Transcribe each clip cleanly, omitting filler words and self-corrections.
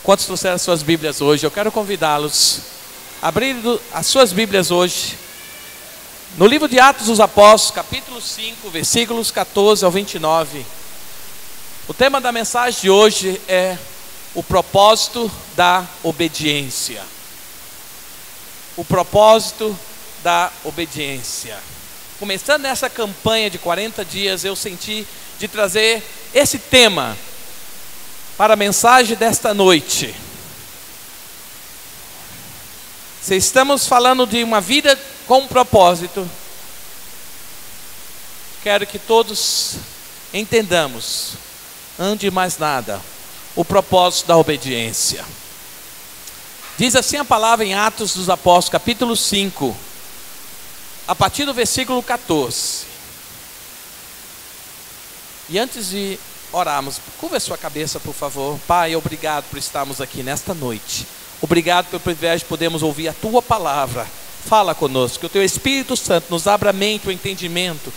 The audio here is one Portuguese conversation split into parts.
Quantos trouxeram as suas Bíblias hoje? Eu quero convidá-los a abrir as suas Bíblias hoje no livro de Atos dos Apóstolos, capítulo 5, versículos 14 ao 29. O tema da mensagem de hoje é o propósito da obediência. O propósito da obediência. Começando nessa campanha de 40 dias, eu senti de trazer esse tema para a mensagem desta noite. Se estamos falando de uma vida com propósito, quero que todos entendamos, antes de mais nada, o propósito da obediência. Diz assim a palavra em Atos dos Apóstolos, capítulo 5, a partir do versículo 14. E antes de orarmos, curva a sua cabeça, por favor. Pai, obrigado por estarmos aqui nesta noite. Obrigado pelo privilégio de podermos ouvir a Tua palavra. Fala conosco, que o Teu Espírito Santo nos abra a mente, o entendimento,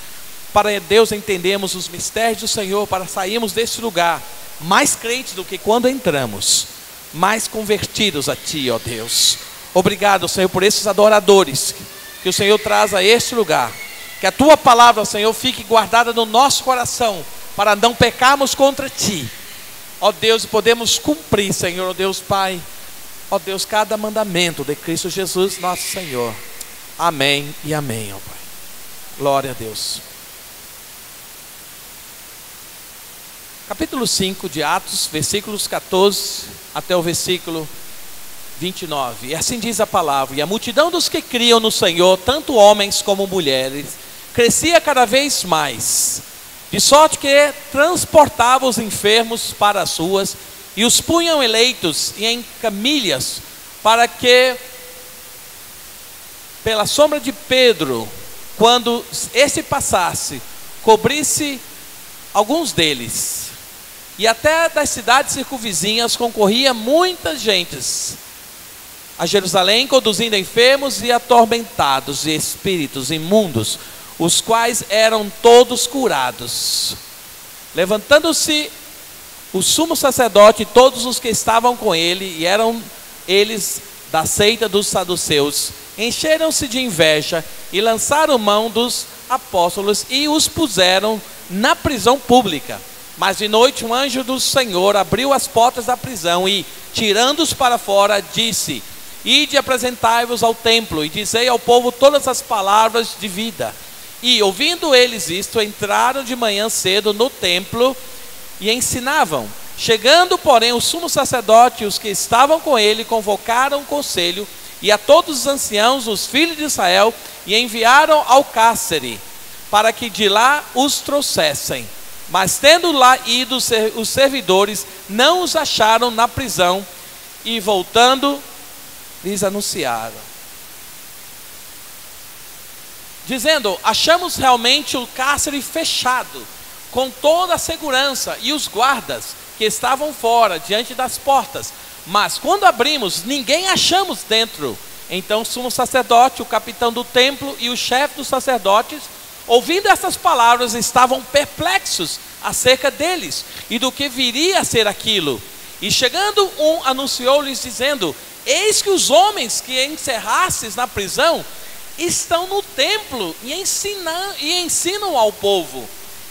para Deus entendermos os mistérios do Senhor, para sairmos desse lugar mais crentes do que quando entramos, mais convertidos a Ti, ó Deus. Obrigado, Senhor, por esses adoradores que o Senhor traz a este lugar. Que a Tua palavra, Senhor, fique guardada no nosso coração, para não pecarmos contra Ti, ó Deus, e podemos cumprir, Senhor, ó Deus Pai, ó Deus, cada mandamento de Cristo Jesus, nosso Senhor. Amém e amém, ó Pai. Glória a Deus. Capítulo 5 de Atos, versículos 14 até o versículo 29. E assim diz a palavra: e a multidão dos que criam no Senhor, tanto homens como mulheres, crescia cada vez mais, de sorte que transportava os enfermos para as ruas e os punham eleitos e em camilhas, para que, pela sombra de Pedro, quando este passasse, cobrisse alguns deles. E até das cidades circunvizinhas concorria muitas gentes a Jerusalém, conduzindo enfermos e atormentados de espíritos imundos, os quais eram todos curados. Levantando-se o sumo sacerdote e todos os que estavam com ele, e eram eles da seita dos saduceus, encheram-se de inveja e lançaram mão dos apóstolos e os puseram na prisão pública. Mas de noite um anjo do Senhor abriu as portas da prisão e, tirando-os para fora, disse: ide, apresentai-vos ao templo e dizei ao povo todas as palavras de vida. E, ouvindo eles isto, entraram de manhã cedo no templo e ensinavam. Chegando, porém, o sumo sacerdote e os que estavam com ele convocaram um conselho e a todos os anciãos, os filhos de Israel, e enviaram ao cárcere, para que de lá os trouxessem. Mas tendo lá ido os servidores, não os acharam na prisão, e voltando, lhes anunciaram, dizendo: achamos realmente o cárcere fechado, com toda a segurança, e os guardas que estavam fora, diante das portas. Mas quando abrimos, ninguém achamos dentro. Então o sumo sacerdote, o capitão do templo e o chefe dos sacerdotes, ouvindo essas palavras, estavam perplexos acerca deles e do que viria a ser aquilo. E chegando um, anunciou-lhes dizendo: eis que os homens que encerrastes na prisão estão no templo e ensinam ao povo.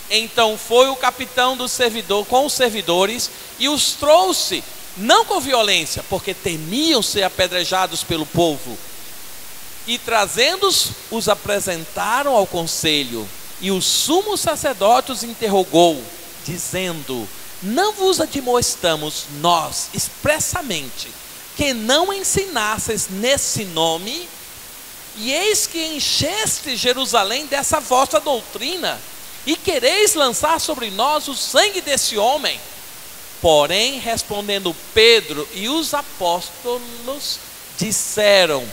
Então foi o capitão do servidor com os servidores e os trouxe, não com violência, porque temiam ser apedrejados pelo povo. E trazendo-os, os apresentaram ao conselho. E o sumo sacerdote os interrogou, dizendo: não vos admoestamos nós expressamente que não ensinasseis nesse nome? E eis que encheste Jerusalém dessa vossa doutrina, e quereis lançar sobre nós o sangue desse homem. Porém, respondendo Pedro e os apóstolos, disseram: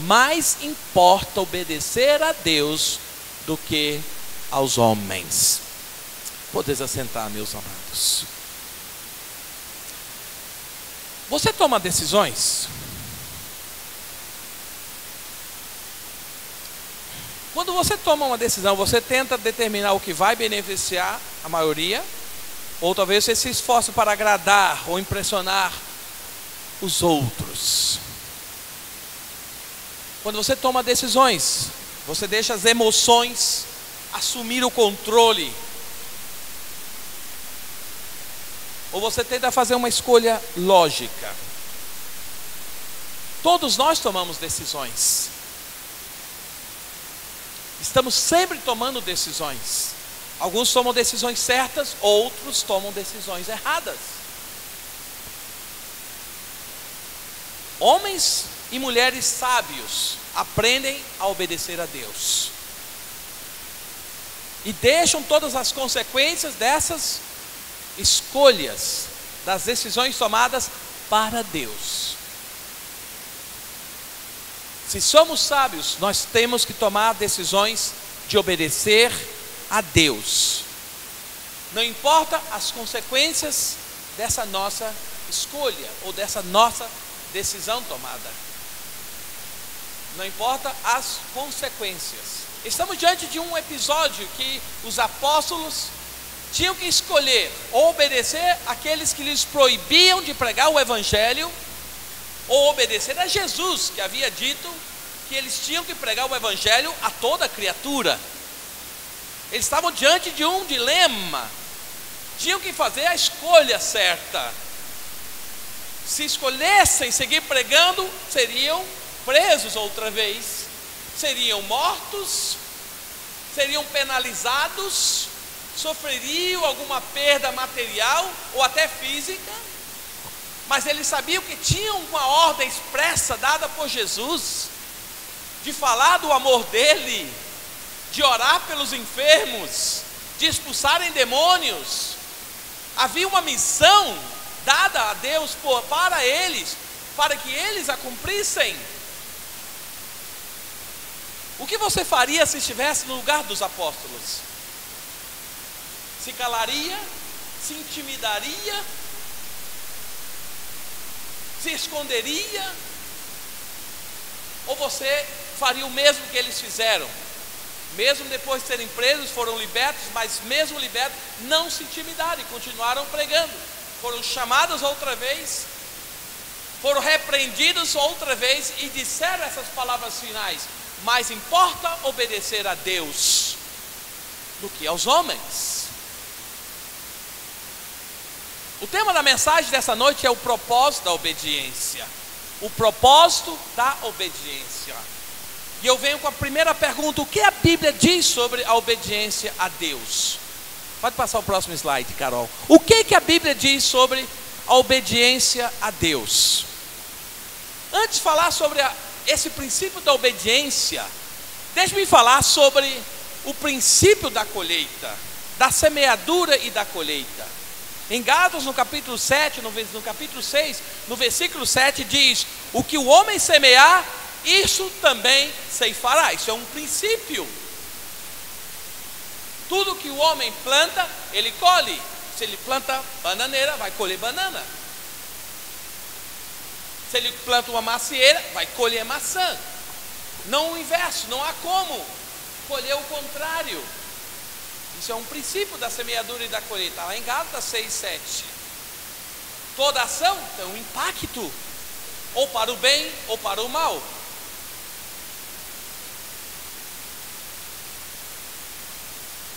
mais importa obedecer a Deus do que aos homens. Podeis assentar, meus amados. Você toma decisões? Quando você toma uma decisão, você tenta determinar o que vai beneficiar a maioria, ou talvez você se esforce para agradar ou impressionar os outros. Quando você toma decisões, você deixa as emoções assumir o controle, ou você tenta fazer uma escolha lógica? Todos nós tomamos decisões. Estamos sempre tomando decisões. Alguns tomam decisões certas, outros tomam decisões erradas. Homens e mulheres sábios aprendem a obedecer a Deus e deixam todas as consequências dessas escolhas, das decisões tomadas para Deus. Se somos sábios, nós temos que tomar decisões de obedecer a Deus. Não importa as consequências dessa nossa escolha ou dessa nossa decisão tomada. Não importa as consequências. Estamos diante de um episódio que os apóstolos tinham que escolher ou obedecer aqueles que lhes proibiam de pregar o evangelho, ou obedecer a Jesus, que havia dito que eles tinham que pregar o evangelho a toda criatura. Eles estavam diante de um dilema, tinham que fazer a escolha certa. Se escolhessem seguir pregando, seriam presos outra vez, seriam mortos, seriam penalizados, sofreriam alguma perda material ou até física. Mas eles sabiam que tinham uma ordem expressa dada por Jesus, de falar do amor dele, de orar pelos enfermos, de expulsarem demônios. Havia uma missão dada a Deus para eles, para que eles a cumprissem. O que você faria se estivesse no lugar dos apóstolos? Se calaria? Se intimidaria? Se esconderia? Ou você faria o mesmo que eles fizeram? Mesmo depois de serem presos, foram libertos, mas mesmo libertos, não se intimidaram e continuaram pregando. Foram chamados outra vez, foram repreendidos outra vez e disseram essas palavras finais: mais importa obedecer a Deus do que aos homens. O tema da mensagem dessa noite é o propósito da obediência. O propósito da obediência. E eu venho com a primeira pergunta: o que a Bíblia diz sobre a obediência a Deus? Pode passar o próximo slide, Carol. O que a Bíblia diz sobre a obediência a Deus? Antes de falar sobre esse princípio da obediência, deixe-me falar sobre o princípio da colheita, da semeadura e da colheita. Em Gálatas, no capítulo 7, no capítulo 6, no versículo 7 diz: o que o homem semear, isso também ceifará. Isso é um princípio. Tudo que o homem planta, ele colhe. Se ele planta bananeira, vai colher banana. Se ele planta uma macieira, vai colher maçã. Não o inverso, não há como colher o contrário. Isso é um princípio da semeadura e da colheita. Lá em Gálatas 6, 7. Toda ação tem um impacto, ou para o bem ou para o mal.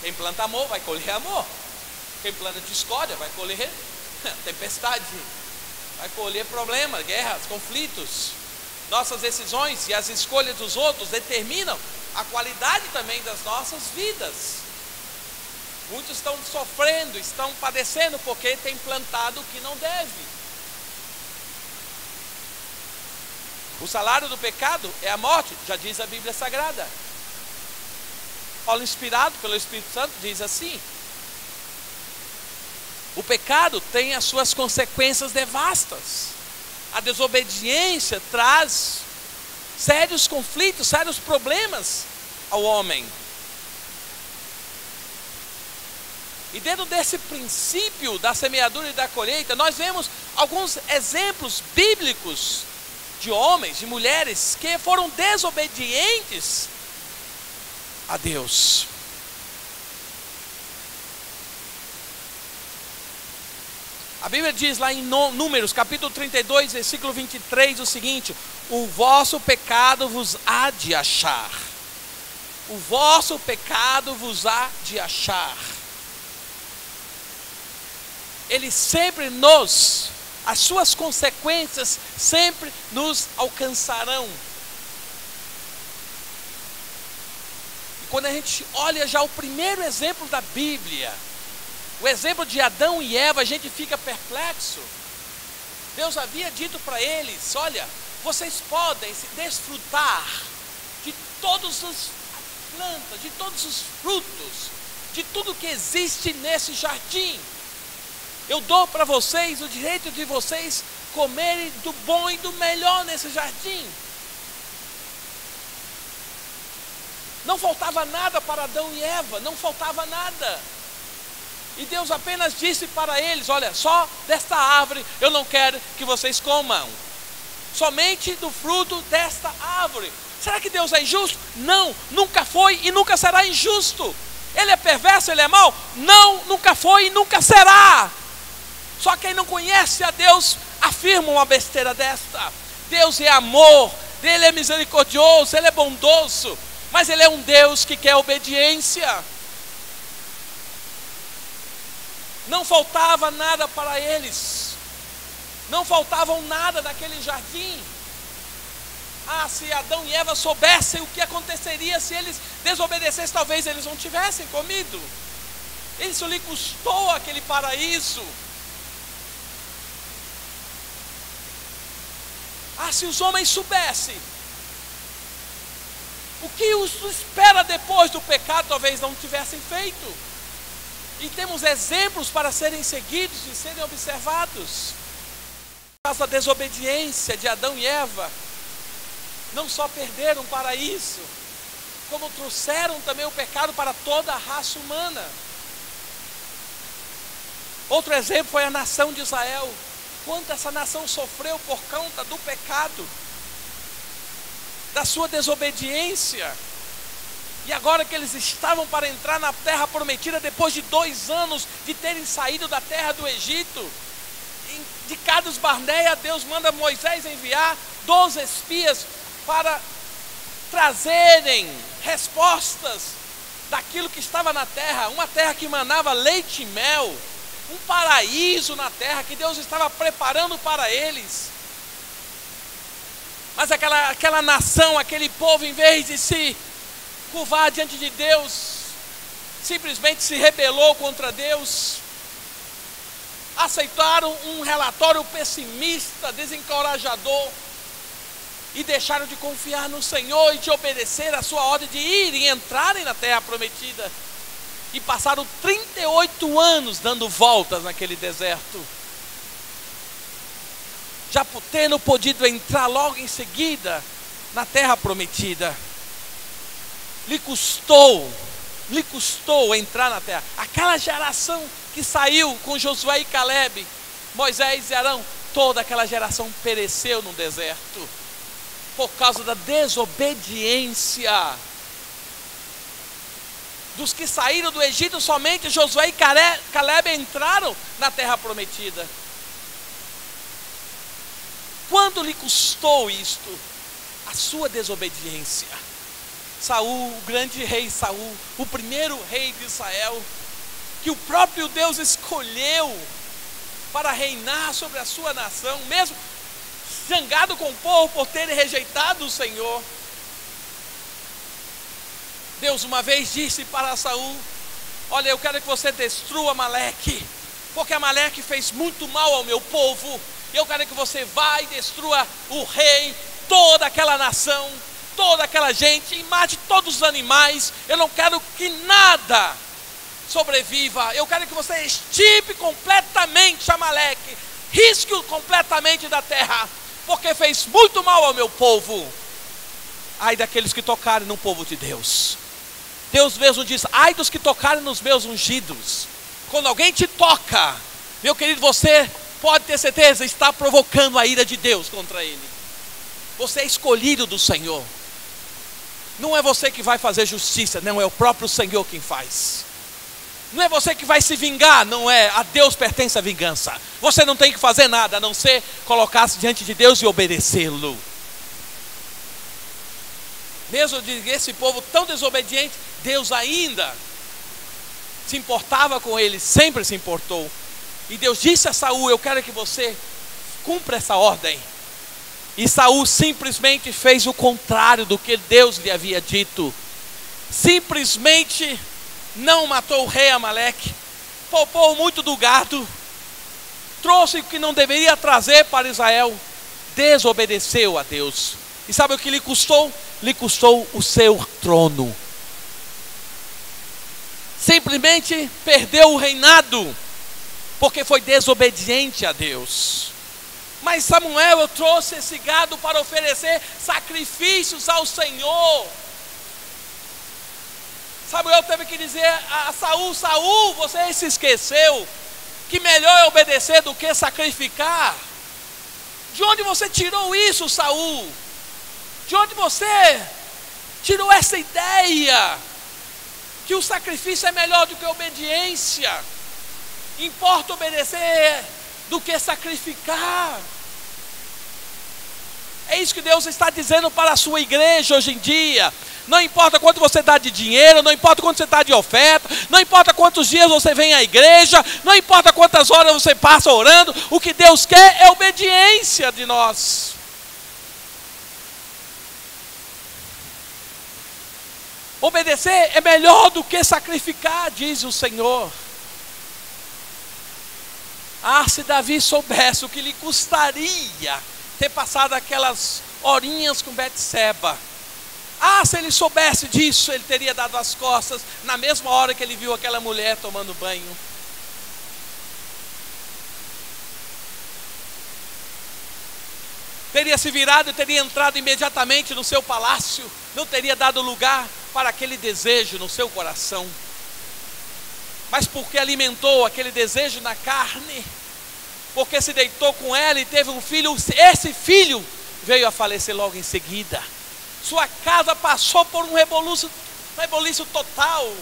Quem planta amor vai colher amor. Quem planta discórdia vai colher tempestade, vai colher problemas, guerras, conflitos. Nossas decisões e as escolhas dos outros determinam a qualidade também das nossas vidas. Muitos estão sofrendo, estão padecendo porque têm plantado o que não deve. O salário do pecado é a morte, já diz a Bíblia Sagrada. Paulo, inspirado pelo Espírito Santo, diz assim: o pecado tem as suas consequências devastas. A desobediência traz sérios conflitos, sérios problemas ao homem. E dentro desse princípio da semeadura e da colheita, nós vemos alguns exemplos bíblicos de homens, de mulheres que foram desobedientes a Deus. A Bíblia diz lá em Números, capítulo 32, versículo 23, o seguinte: o vosso pecado vos há de achar. O vosso pecado vos há de achar. Ele sempre as suas consequências sempre nos alcançarão. E quando a gente olha já o primeiro exemplo da Bíblia, o exemplo de Adão e Eva, a gente fica perplexo. Deus havia dito para eles: olha, vocês podem se desfrutar de todas as plantas, de todos os frutos, de tudo que existe nesse jardim. Eu dou para vocês o direito de vocês comerem do bom e do melhor nesse jardim. Não faltava nada para Adão e Eva, não faltava nada. E Deus apenas disse para eles: olha, só desta árvore eu não quero que vocês comam. Somente do fruto desta árvore. Será que Deus é injusto? Não, nunca foi e nunca será injusto. Ele é perverso, ele é mau? Não, nunca foi e nunca será. Só quem não conhece a Deus afirma uma besteira desta. Deus é amor, Ele é misericordioso, Ele é bondoso, mas Ele é um Deus que quer obediência. Não faltava nada para eles, não faltavam nada naquele jardim. Se Adão e Eva soubessem o que aconteceria se eles desobedecessem, talvez eles não tivessem comido. Isso lhe custou aquele paraíso. Se os homens soubessem o que os espera depois do pecado, talvez não tivessem feito. E temos exemplos para serem seguidos e serem observados. Por causa da desobediência de Adão e Eva, não só perderam o paraíso, como trouxeram também o pecado para toda a raça humana. Outro exemplo foi a nação de Israel. Quanto essa nação sofreu por conta do pecado, da sua desobediência. E agora que eles estavam para entrar na terra prometida, depois de 2 anos de terem saído da terra do Egito, de Cades Barneia, Deus manda Moisés enviar 12 espias para trazerem respostas daquilo que estava na terra, uma terra que manava leite e mel, um paraíso na terra que Deus estava preparando para eles. Mas aquela nação, aquele povo, em vez de se curvar diante de Deus, simplesmente se rebelou contra Deus. Aceitaram um relatório pessimista, desencorajador, e deixaram de confiar no Senhor e de obedecer a sua ordem de ir e entrarem na terra prometida. E passaram 38 anos dando voltas naquele deserto, já tendo podido entrar logo em seguida na terra prometida. Lhe custou entrar na terra. Aquela geração que saiu com Josué e Calebe, Moisés e Arão, toda aquela geração pereceu no deserto, por causa da desobediência. Dos que saíram do Egito, somente Josué e Calebe entraram na terra prometida. Quanto lhe custou isto? A sua desobediência. Saul, o grande rei Saul, o primeiro rei de Israel, que o próprio Deus escolheu para reinar sobre a sua nação, mesmo zangado com o povo por terem rejeitado o Senhor. Deus uma vez disse para Saul: olha, eu quero que você destrua Amaleque, porque Amaleque fez muito mal ao meu povo. Eu quero que você vá e destrua o rei, toda aquela nação, toda aquela gente, e mate todos os animais. Eu não quero que nada sobreviva. Eu quero que você extirpe completamente Amaleque, risque-o completamente da terra, porque fez muito mal ao meu povo. Ai daqueles que tocarem no povo de Deus. Deus mesmo diz: ai dos que tocarem nos meus ungidos. Quando alguém te toca, meu querido, você pode ter certeza, está provocando a ira de Deus contra ele. Você é escolhido do Senhor. Não é você que vai fazer justiça, não, é o próprio Senhor quem faz. Não é você que vai se vingar, não é. A Deus pertence a vingança. Você não tem que fazer nada, a não ser colocar-se diante de Deus e obedecê-lo. Mesmo de esse povo tão desobediente, Deus ainda se importava com ele, sempre se importou. E Deus disse a Saul: eu quero que você cumpra essa ordem. E Saul simplesmente fez o contrário do que Deus lhe havia dito. Simplesmente não matou o rei Amaleque, poupou muito do gado, trouxe o que não deveria trazer para Israel, desobedeceu a Deus. E sabe o que lhe custou? Lhe custou o seu trono. Simplesmente perdeu o reinado, porque foi desobediente a Deus. Mas Samuel, eu trouxe esse gado para oferecer sacrifícios ao Senhor. Samuel teve que dizer a Saul: Saul, você se esqueceu que melhor é obedecer do que sacrificar. De onde você tirou isso, Saul? De onde você tirou essa ideia que o sacrifício é melhor do que a obediência? Importa obedecer do que sacrificar. É isso que Deus está dizendo para a sua igreja hoje em dia. Não importa quanto você dá de dinheiro, não importa quanto você dá de oferta, não importa quantos dias você vem à igreja, não importa quantas horas você passa orando, o que Deus quer é obediência de nós. Obedecer é melhor do que sacrificar, diz o Senhor. Ah, se Davi soubesse o que lhe custaria ter passado aquelas horinhas com Betseba. Ah, se ele soubesse disso, ele teria dado as costas na mesma hora que ele viu aquela mulher tomando banho. Teria se virado e teria entrado imediatamente no seu palácio. Não teria dado lugar para aquele desejo no seu coração. Mas porque alimentou aquele desejo na carne, porque se deitou com ela e teve um filho, esse filho veio a falecer logo em seguida. Sua casa passou por um reboliço total.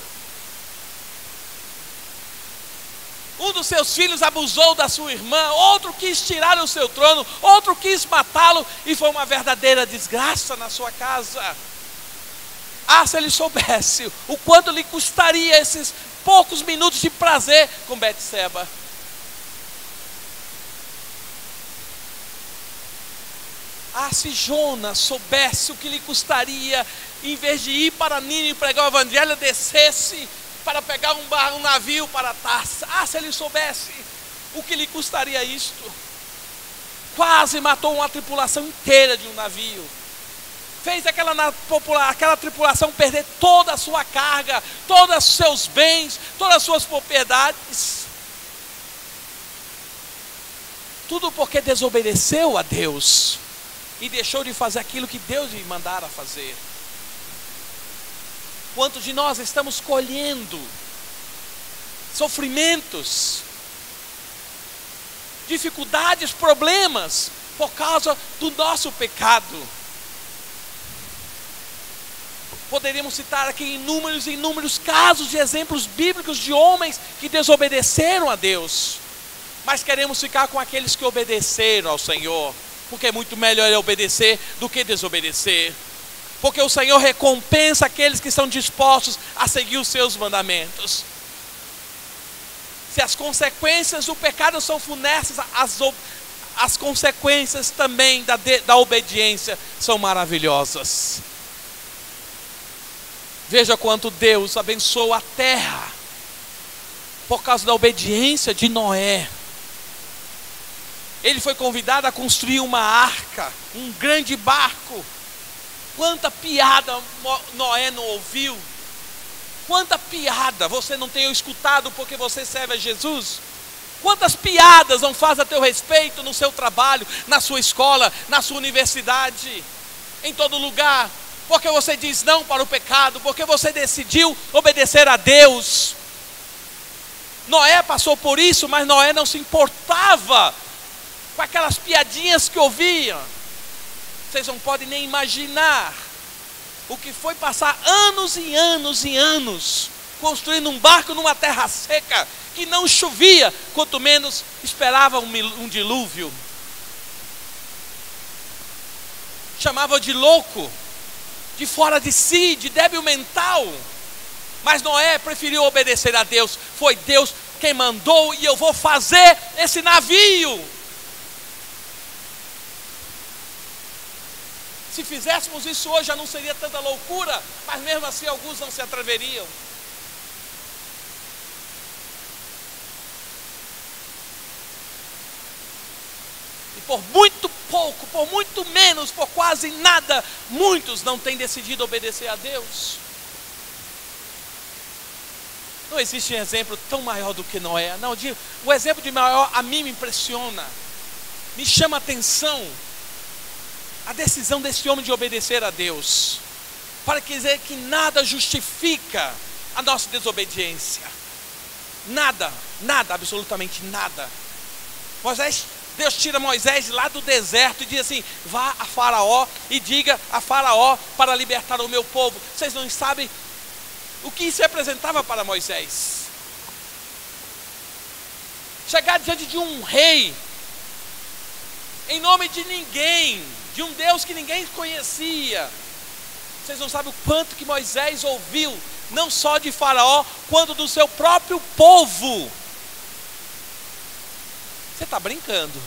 Um dos seus filhos abusou da sua irmã, outro quis tirar o seu trono, outro quis matá-lo, e foi uma verdadeira desgraça na sua casa. Ah, se ele soubesse o quanto lhe custaria esses poucos minutos de prazer com Betseba. Ah, se Jonas soubesse o que lhe custaria, em vez de ir para Nínive pregar o evangelho, descesse para pegar um navio para Tarsa. Ah, se ele soubesse o que lhe custaria isto. Quase matou uma tripulação inteira de um navio. Fez aquela tripulação perder toda a sua carga, todos os seus bens, todas as suas propriedades. Tudo porque desobedeceu a Deus e deixou de fazer aquilo que Deus lhe mandara fazer. Quantos de nós estamos colhendo sofrimentos, dificuldades, problemas por causa do nosso pecado? Poderíamos citar aqui inúmeros casos de exemplos bíblicos de homens que desobedeceram a Deus, mas queremos ficar com aqueles que obedeceram ao Senhor, porque é muito melhor obedecer do que desobedecer, porque o Senhor recompensa aqueles que estão dispostos a seguir os seus mandamentos. Se as consequências do pecado são funestas, as consequências também da obediência são maravilhosas. Veja quanto Deus abençoou a terra por causa da obediência de Noé. Ele foi convidado a construir uma arca, um grande barco. Quanta piada Noé não ouviu? Quanta piada você não tem escutado porque você serve a Jesus? Quantas piadas não faz a teu respeito no seu trabalho, na sua escola, na sua universidade, em todo lugar? Porque você diz não para o pecado, porque você decidiu obedecer a Deus. Noé passou por isso, mas Noé não se importava com aquelas piadinhas que ouvia. Vocês não podem nem imaginar o que foi passar anos e anos e anos construindo um barco numa terra seca, que não chovia, quanto menos esperava um dilúvio. Chamava de louco, de fora de si, de débil mental. Mas Noé preferiu obedecer a Deus. Foi Deus quem mandou e eu vou fazer esse navio. Se fizéssemos isso hoje já não seria tanta loucura, mas mesmo assim alguns não se atreveriam. E por muito pouco, por muito menos, por quase nada, muitos não têm decidido obedecer a Deus. Não existe um exemplo tão maior do que Noé. Não, o exemplo de maior a mim me impressiona, me chama a atenção. A decisão desse homem de obedecer a Deus, para dizer que nada justifica a nossa desobediência. Nada, nada, absolutamente nada. Deus tira Moisés lá do deserto e diz assim: vá a Faraó e diga a Faraó para libertar o meu povo. Vocês não sabem o que isso representava para Moisés. Chegar diante de um rei, em nome de ninguém, de um Deus que ninguém conhecia. Vocês não sabem o quanto que Moisés ouviu, não só de Faraó, quanto do seu próprio povo. Você está brincando?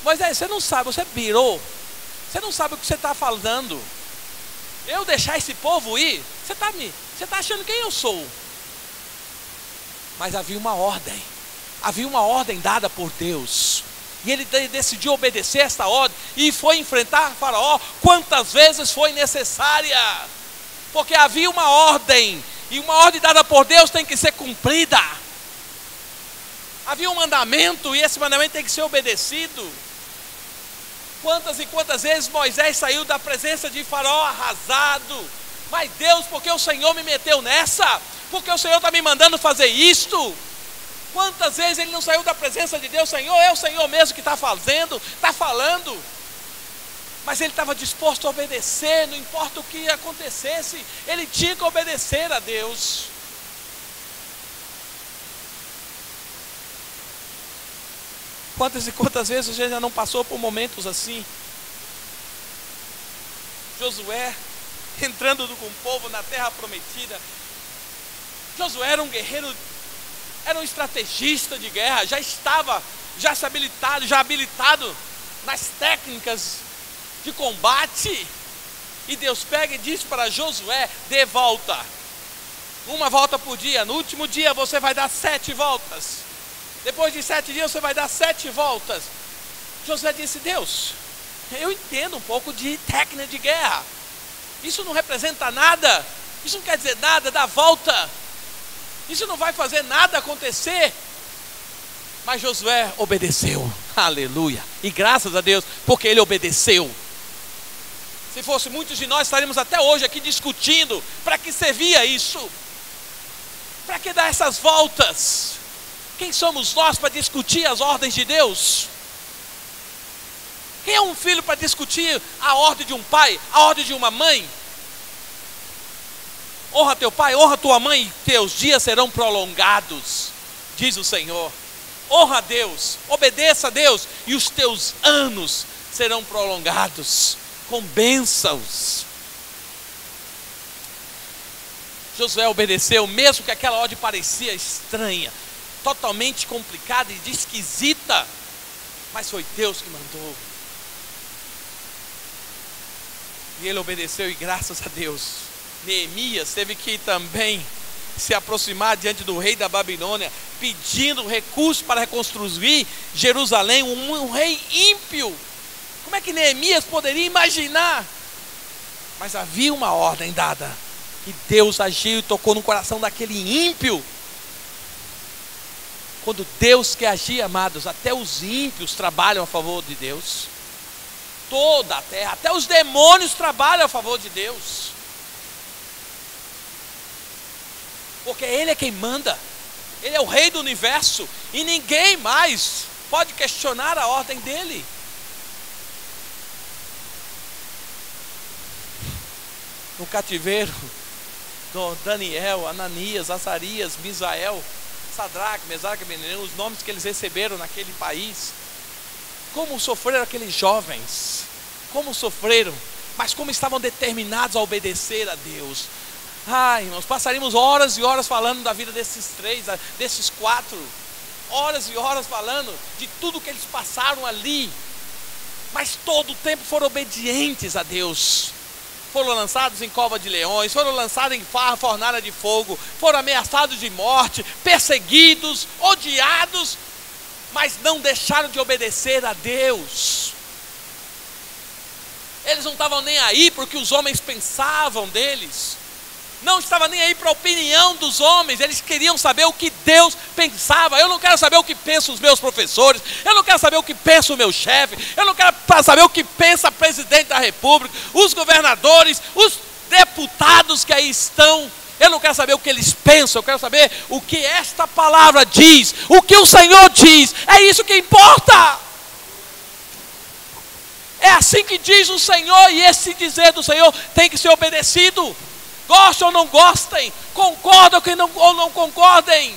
Moisés, você não sabe, você pirou. Você não sabe o que você está falando. Eu deixar esse povo ir? Você está achando quem eu sou? Mas havia uma ordem dada por Deus. E ele decidiu obedecer esta ordem e foi enfrentar Faraó quantas vezes foi necessária. Porque havia uma ordem, e uma ordem dada por Deus tem que ser cumprida. Havia um mandamento e esse mandamento tem que ser obedecido. Quantas e quantas vezes Moisés saiu da presença de Faraó arrasado. Mas Deus, porque o Senhor me meteu nessa? Porque o Senhor está me mandando fazer isto? Quantas vezes ele não saiu da presença de Deus? Senhor, é o Senhor mesmo que está fazendo, está falando. Mas ele estava disposto a obedecer, não importa o que acontecesse, ele tinha que obedecer a Deus. Quantas e quantas vezes a gente já não passou por momentos assim? Josué entrando com o povo na terra prometida. Josué era um guerreiro, era um estrategista de guerra, já habilitado nas técnicas de combate. E Deus pega e diz para Josué: dê volta, uma volta por dia. No último dia você vai dar 7 voltas. Depois de 7 dias você vai dar 7 voltas. Josué disse: Deus, eu entendo um pouco de técnica de guerra. Isso não representa nada. Isso não quer dizer nada, dá volta. Isso não vai fazer nada acontecer. Mas Josué obedeceu. Aleluia. E graças a Deus, porque ele obedeceu. Se fosse muitos de nós, estaríamos até hoje aqui discutindo para que servia isso. Para que dar essas voltas? Quem somos nós para discutir as ordens de Deus? Quem é um filho para discutir a ordem de um pai, a ordem de uma mãe? Honra teu pai, honra tua mãe, e teus dias serão prolongados, diz o Senhor. Honra a Deus, obedeça a Deus, e os teus anos serão prolongados com bênçãos. Josué obedeceu, mesmo que aquela ordem parecia estranha, totalmente complicada e esquisita, mas foi Deus que mandou. E ele obedeceu, e graças a Deus, Neemias teve que também se aproximar diante do rei da Babilônia, pedindo recursos para reconstruir Jerusalém, um rei ímpio. Como é que Neemias poderia imaginar? Mas havia uma ordem dada, e Deus agiu e tocou no coração daquele ímpio. Quando Deus quer agir, amados, até os ímpios trabalham a favor de Deus. Toda a terra, até os demônios trabalham a favor de Deus. Porque Ele é quem manda. Ele é o rei do universo, e ninguém mais pode questionar a ordem dele. No cativeiro, Daniel, Ananias, Azarias, Misael, Sadraque, Mesaque, Abednego, os nomes que eles receberam naquele país. Como sofreram aqueles jovens, como sofreram, mas como estavam determinados a obedecer a Deus. Irmãos, passaríamos horas e horas falando da vida desses três, desses quatro, horas e horas falando de tudo que eles passaram ali, mas todo o tempo foram obedientes a Deus. Foram lançados em cova de leões, foram lançados em fornalha de fogo, foram ameaçados de morte, perseguidos, odiados, mas não deixaram de obedecer a Deus. Eles não estavam nem aí para o que os homens pensavam deles, não estavam nem aí para a opinião dos homens, eles queriam saber o que Deus pensava. Eu não quero saber o que pensam os meus professores, eu não quero saber o que pensa o meu chefe, eu não quero saber o que pensa o presidente da república, os governadores, os deputados que aí estão. Eu não quero saber o que eles pensam, eu quero saber o que esta palavra diz, o que o Senhor diz. É isso que importa. É assim que diz o Senhor, e esse dizer do Senhor tem que ser obedecido. Gostem ou não gostem, concordam ou não concordem.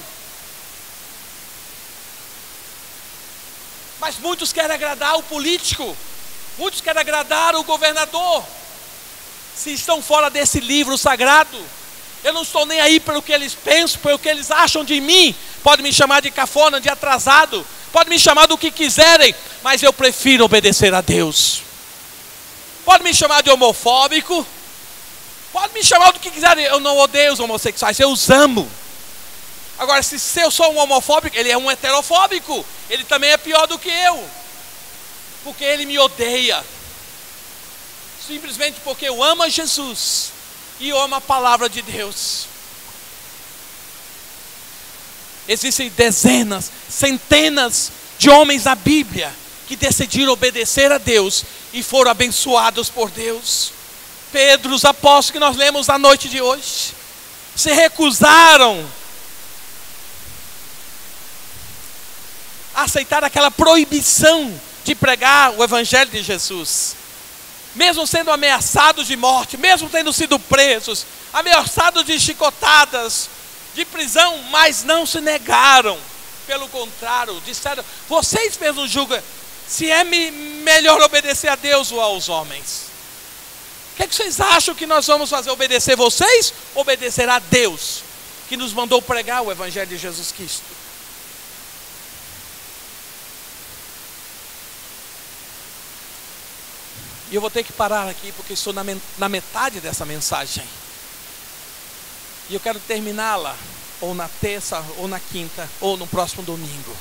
Mas muitos querem agradar o político, muitos querem agradar o governador. Se estão fora desse livro sagrado, eu não estou nem aí pelo que eles pensam, pelo que eles acham de mim. Pode me chamar de cafona, de atrasado, pode me chamar do que quiserem, mas eu prefiro obedecer a Deus. Pode me chamar de homofóbico, pode me chamar do que quiserem, eu não odeio os homossexuais, eu os amo. Agora, se eu sou um homofóbico, ele é um heterofóbico, ele também é pior do que eu, porque ele me odeia, simplesmente porque eu amo a Jesus e eu amo a palavra de Deus. Existem dezenas, centenas de homens na Bíblia que decidiram obedecer a Deus e foram abençoados por Deus. Pedro, os apóstolos que nós lemos na noite de hoje, se recusaram a aceitar aquela proibição de pregar o evangelho de Jesus, mesmo sendo ameaçados de morte, mesmo tendo sido presos, ameaçados de chicotadas, de prisão, mas não se negaram. Pelo contrário, disseram: vocês mesmos julgam se é melhor obedecer a Deus ou aos homens. O que é que vocês acham que nós vamos fazer? Obedecer vocês? Obedecer a Deus, que nos mandou pregar o evangelho de Jesus Cristo. E eu vou ter que parar aqui, porque estou na metade dessa mensagem. E eu quero terminá-la, ou na terça, ou na quinta, ou no próximo domingo.